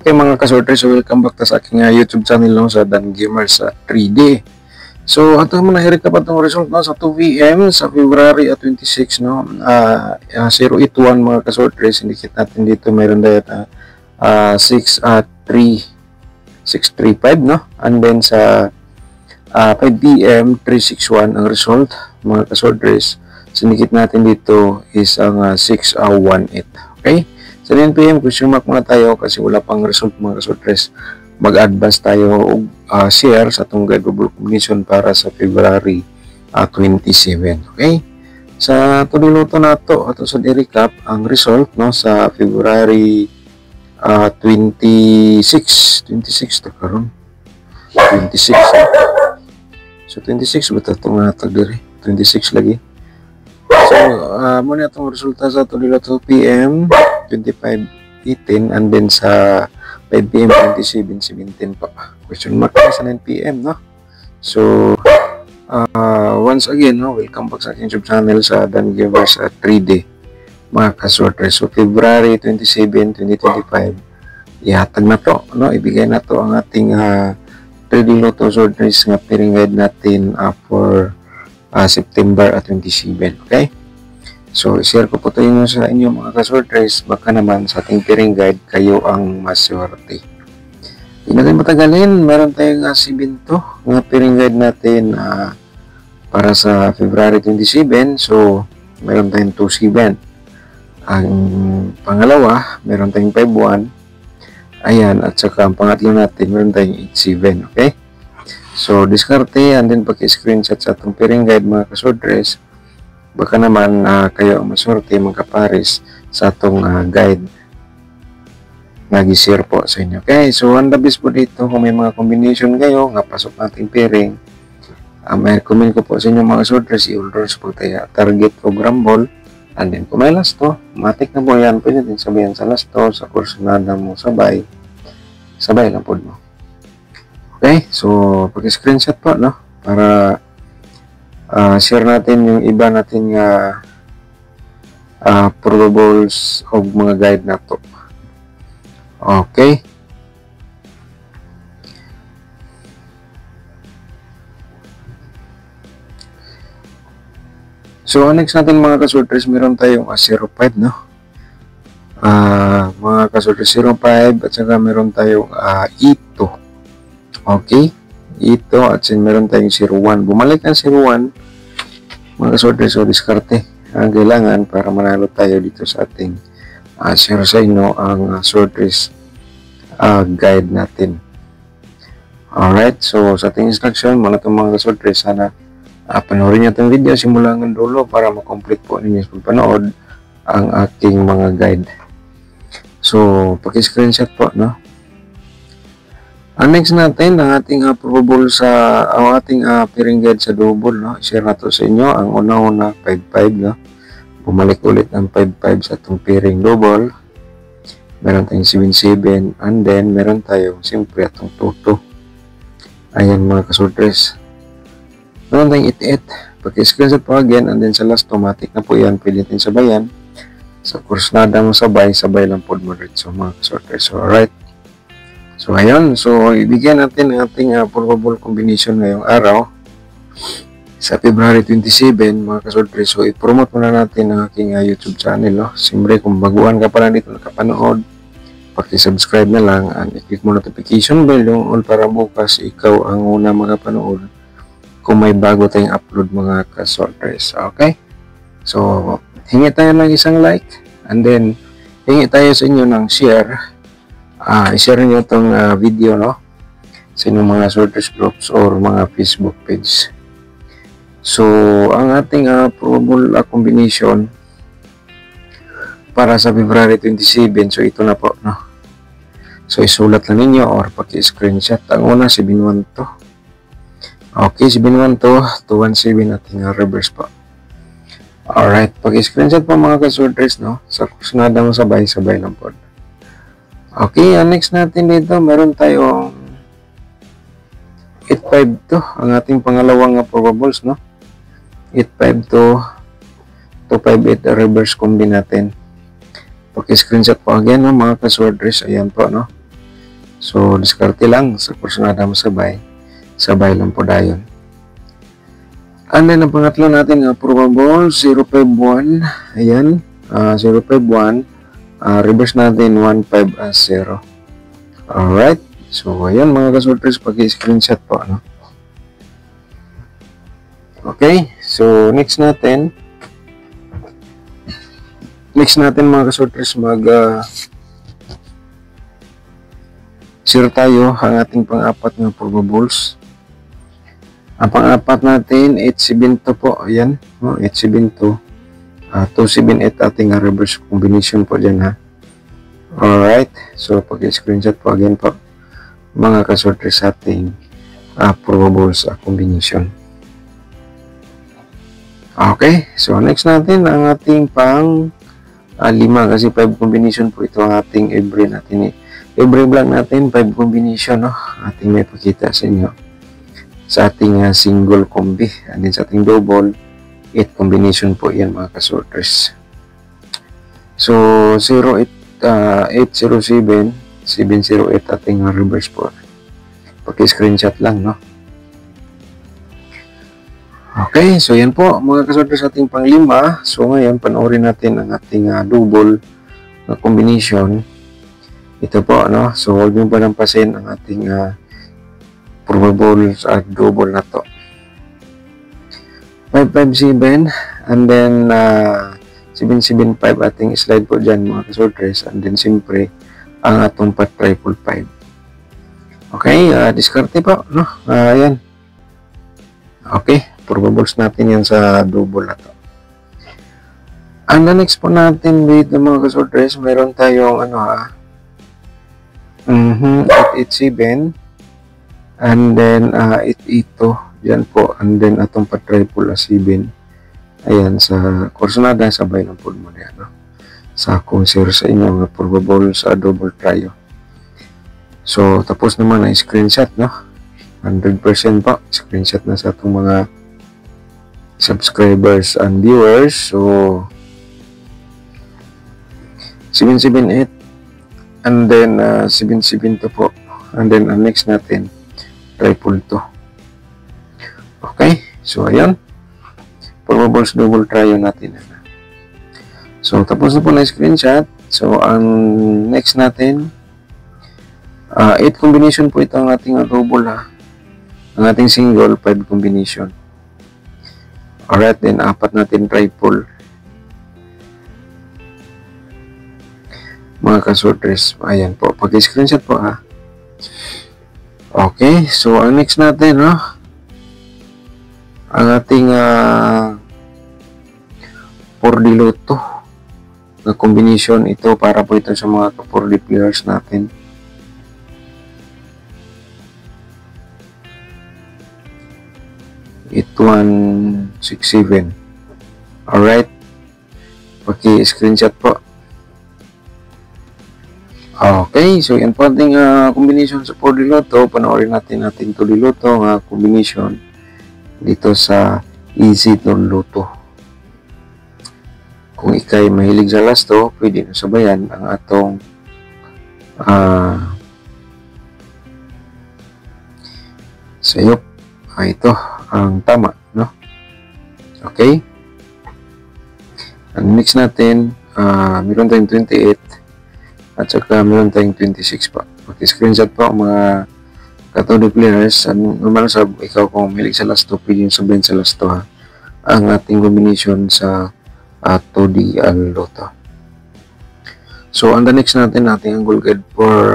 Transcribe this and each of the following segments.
Okay mga kasorters, so welcome back sa aking YouTube channel no, sa Dan Gamer sa 3D. So ato mo na i-recap atong result no, sa 2 PM sa February 26 no, 081 mga kasorters. Indicate natin dito mayroon dahil 635 no, and then sa 5 PM 361 ang result mga kasorters. Indicate natin dito is ang 618. Okay. Sa 9 PM, question mark muna tayo kasi wala pang result mga kasortres. Mag-advance tayo og share sa itong guide combination para sa February 27. Okay? Sa tuliluto na ito, ato sa recap ang result no, sa February 26 to karon 26. So 26 ba ito nga natag diri? 26 lagi. So, muna itong resulta sa tuliluto PM 25:18 and then sa 5 PM 27:17 pa. Question mark sa 9 PM no. So once again no, welcome back sa aking YouTube channel sa Dan Gamer sa 3D mga kasorters. So February 27, 2025 ihatag na to no, ibigay na to ang ating 3D Lotto sorters nga pairing guide natin for September 27. Okay. So, share ko po ito sa inyo mga kasorters. Baka naman sa ating pairing guide, kayo ang maswerte. Hindi natin matagalin. Meron tayong sibinto nga pairing guide natin para sa February 27. So, meron tayong 27. Ang pangalawa, meron tayong 51. Ayan. At saka ang pangatlo natin, meron tayong 87. Okay? So, diskarte and then paki-screenshot sa atong pairing guide mga kasorters. Baka naman kayo ang maswerte magkapares sa atong guide nag-share po sa inyo. Okay, so ang labis po dito kung may mga combination kayo nga pasok nating pairing, may recommend ko po sa inyo mga sorters i-orders po tayo target o grumble and then kung may lasto, matik na po yan, pwede din sabihan sa lasto, sa kursunada mo sabay lang po mo. Okay, so pag-screenshot po no, para share natin yung iba natin nga probables o mga guide na to. Okay. So next natin mga kasorters, meron tayong 05 no. Mga kasorters 05 at saka meron tayong ito. Okay. Ito at sin meron tayong 01. Bumalik ang 01 mga kasorters, so diskarte ang kailangan para manalo tayo dito sa ating share sa inyo ang sorters guide natin. Alright, so sa ating instruction mga itong mga kasorters, sana panoorin nyo itong video simula ng dulo para makomplete po ninyo sa pagpanood ang aking mga guide. So paki-screenshot po no. Ang next natin, ang ating probable sa ang ating pairing guide sa double no. Share na to sa inyo ang una 55 no. Bumalik ulit ang 55 sa itong pairing double. Meron tayong 77 and then meron tayong siyempre itong 22. Ayan mga kasorters. Meron tayong 88. Pag-screenshot po again and then sa last automatic na po yan, pwede natin sabayan. Sa kursnada mo sabay lang po mo so mga kasorters. So alright. So ayun, so ibigyan natin ang ating probable combination ngayong araw sa February 27 mga kasorters. So i-promote muna natin ang aking YouTube channel no. Siyempre kung baguhan ka pa lang dito nakapanood, paki-subscribe na lang and i-click mo notification bell yung all para bukas ikaw ang una makapanood kung may bago tayong upload mga kasorters. Okay? So hingi tayo ng isang like and then hingi tayo sa inyo ng share. I-share nyo itong video no sa inyong mga sorters groups or mga Facebook page. So ang ating probable combination para sa February 27, so ito na po no. So isulat lang ninyo or paki-screenshot. Ang una 712. Okay, 712 217 ating reverse po. Alright, paki-screenshot po mga kasorters no. Sa kusunada mo sabay lang po. Okay, next natin dito, meron tayong 852, ang ating pangalawang probables, no? 852, 258 reverse combi natin. Paki-screenshot po again, no, mga kasorters, ayan po, no? So, diskarte lang sa kursunada mo sabay. Sabay lang po dayon. And then, ang pangatlo natin, probable, 051. Ayan, 051. Reverse natin, 15 as 0. Alright. So, ayan mga kasorters, pag-screenshot po, ano? Okay. So, next natin mga kasorters, share tayo ang ating pang-apat na probables. Ang pang-apat natin, 872 po. Ayan, 872. 278 ating reverse combination po dyan, ha. Alright. So, pag-screenshot po again po, mga kasorters, ating probables combination. Okay. So, next natin, ang ating pang 5, kasi 5 combination po ito ang ating every natin. Every vlog natin, 5 combination, no? Ating may pakita sa inyo. Sa ating single combi. And then sa ating double, 8 combination po yan mga kasorters. So, 807, 708 ating reverse po. Paki-screenshot lang, no? Okay, so yan po mga kasorters ating pang-5. So ngayon, panoorin natin ang ating double na combination. Ito po, no? So, huwag nyo palampasin ang ating probable at double na to. 557 and then 775 ating slide po dyan mga kasorters, and then siyempre ang atong pat 555. Okay, diskarte po, no? Ayan. Okay, probables natin yan sa double na to. And the next po natin with the mga kasorters, meron tayong 887 and then 882 yan po, and then atong pa triple 7. Ayan, sa kursunada sabay ng po mo yan, no? Sa akong share sa inyo nga probable sa double trio. So tapos naman na screenshot, no? 100% po screenshot na sa atong mga subscribers and viewers. So 778 and then 772 po, and then next natin triple 2. Okay, so ayan, probables double trio natin. So tapos na po na screenshot. So ang next natin, 8 combination po ito ang ating double, ha. Ang ating single 5 combination. Alright, then 4 natin triple. Mga kasorters, ayan po, pag-screenshot po, ha. Okay, so ang next natin, no, ang ating 4D Lotto na combination. Ito para po ito sa mga 4D players natin. Ito 167. Alright, paki-screenshot po. Okay, so yan po ating combination sa 4D Lotto. Panoorin natin 2D Lotto nga combination dito sa Easy to Lotto. Kung ikay mahilig sa lasto, pwede na sabayan ang atong sayop. Ito ang tama, no? Okay. Ang next natin, meron tayong 28 at saka meron tayong 26 pa. Paki-screenshot po mga katodi players. Normal sa ikaw kung mahilig sa lasto, pwede yung sabihin sa lasto, ha, ang ating combination sa 2D Lotto. So, on the next natin, ating angle guide for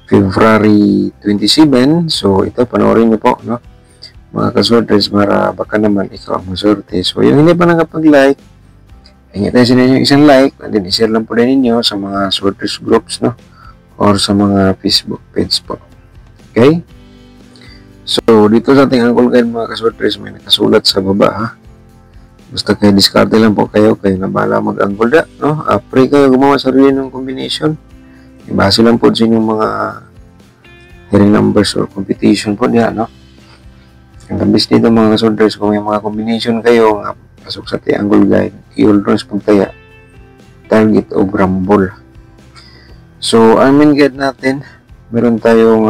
February 27. So, ito, panoorin niyo po, no? Mga kasorters, para baka naman ikaw ang maswerte. So, yung hindi pa nakapag-like, hingi tayo sa inyo isang like, and then i-share lang po rin ninyo sa mga sorters groups, no? Or sa mga Facebook page po. Okay? So, dito sa ating angle guide mga kasorters, may nakasulat sa baba, ha? Basta kayo discard lang po kayo na bahala mag-angle da, no? Pray kayo gumawa sarili ng combination. Ibase lang po sa inyong mga hearing numbers or competition po niya, no? Ang kabis dito mga kasorters, kung may mga combination kayo nga pasok sa ating angle guide, i-all runs pagtaya target o rumble. So, ang main guide natin, meron tayong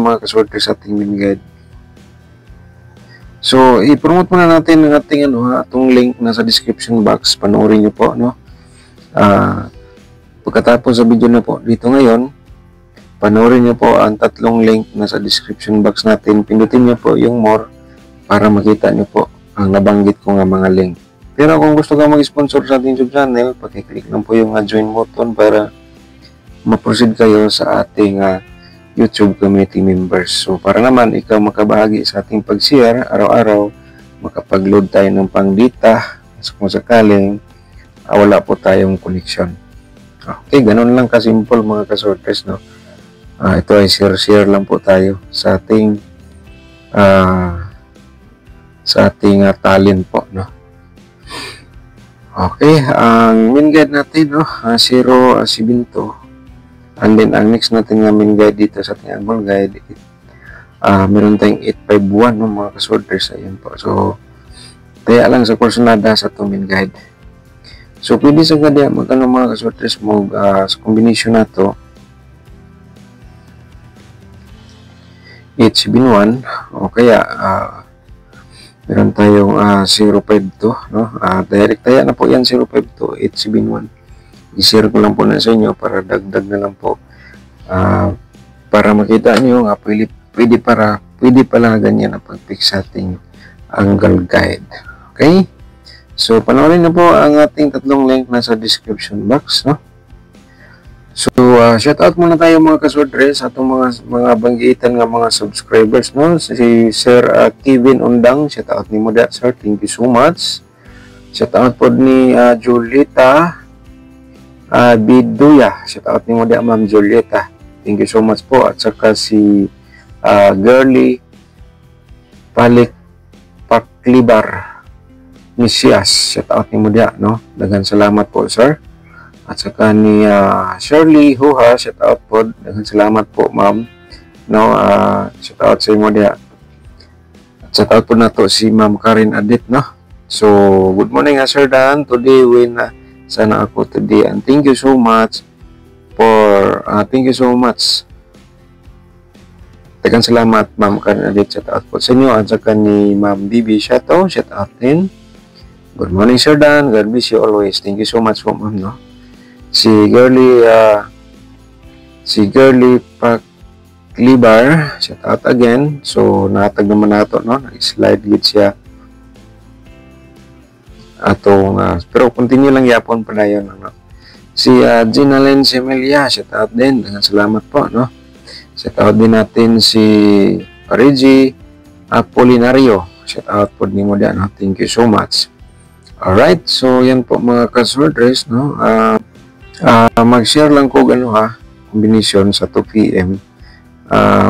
mga kasorter sa ating main guide. So, i-promote muna natin ang ating atong link nasa description box. Panoorin niyo po, no? Pagkatapos sa video na po dito ngayon, panoorin niyo po ang tatlong link nasa description box natin. Pindutin niyo po yung more para makita niyo po ang nabanggit ko nga mga link. Pero kung gusto ka mag-sponsor sa ating YouTube channel, pakiclick lang po yung join button para ma-proceed kayo sa ating YouTube community members. So, para naman ikaw makabahagi sa ating pag-share araw-araw, makapag-load tayo ng pang-data kung sakaling wala po tayong connection. Okay, ganun lang kasimple mga kasorters, no? Ito ay share lang po tayo sa ating talent po, no? Okay, ang main guide natin, no? 0.7. And then, ang next natin nga main guide dito sa ating annual guide, meron tayong 851, no, mga kasorters. Ayan po. So, kaya lang sa kursunada sa itong main guide. So, pwede sa ganda magkano mga kasorters mo sa combination na to 871 o kaya meron tayong 052, no? Direct kaya na po yan 052 871. I-share ko lang po na sa inyo para dagdag na lang po para makita nyo nga pwede pala ganyan na pag-fix sa ating angle guide. Okay, so panoorin na po ang ating tatlong link nasa description box, no? So shout out muna tayo mga kasordres sa atong mga banggitan nga mga subscribers, no? Si Sir Kevin Undang, shout out ni mo da, sir, thank you so much. Shout out po ni Julieta Biduya, shout out ni mo da, Ma'am Julieta, thank you so much po. At saka si Girly Paklibar Misias, shout out ni mo da, no? Daghang salamat po, sir. At saka ni Shirley Huha, shout out po, daghang salamat po, ma'am, no? Shout out sa imo dia. At shout out po na to si Ma'am Karen Adit, no? So good morning, Sir Dan, today win sana ako today, and thank you so much daghang salamat, Ma'am Karen Adit, shout out po sa inyo. At saka ni Ma'am Bibi Shato, shout out din. Good morning, Sir Dan, God bless you always, thank you so much po, ma'am, no? Si Girly Paklibar, shout out again. So natag naman nato, no? Nag-slide gid siya atong pero continue lang yapon pa dayon, no? Si Ginalen Semelia, shout out din, dengan salamat po, no? Shout out din natin si Reggie Apolinario, shout out po ni mo diyan, no? Thank you so much. Alright, so yan po mga kasorders, no? Mag-share lang ko combination sa 2 PM.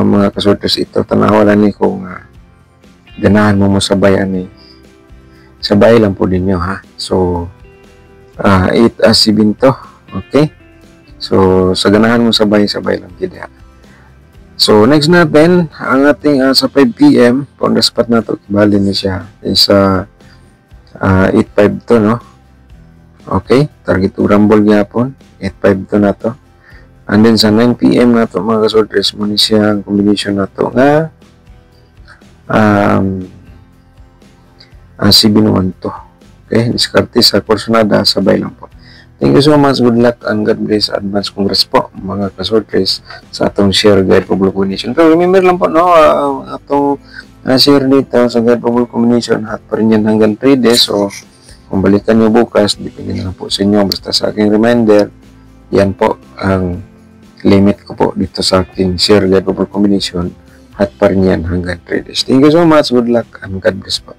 Mga kasorters, ito tanawalan ni kung ganahan mo masabay sabay lang po ninyo, ha. So 8-7 to, okay. So sa ganahan mo sabay lang gid, ha. So next natin ang ating sa 5 PM on the spot na to, bali ni siya is 8-5 to, no. Okay, target to rumble gyapon 8-5 to na to. And then sa 9 PM na to mga kasorters, mo ni siya ang combination na to nga 7-1 to. Okay, diskarte sa kursunada, sabay lang po. Thank you so much, good luck and God bless, advance congrats po mga kasorters sa atong share guide for combination. Pero remember lang po, no, atong share dito sa guide for combination hot pa rin yan hanggang 3 days. So kung balikan nyo bukas, depende na po sa inyo. Basta sa aking reminder, yan po ang limit ko po dito sa aking share guide for combination. Hot pa rin yan hanggang 3 days. Thank you so much. Good luck and God bless po.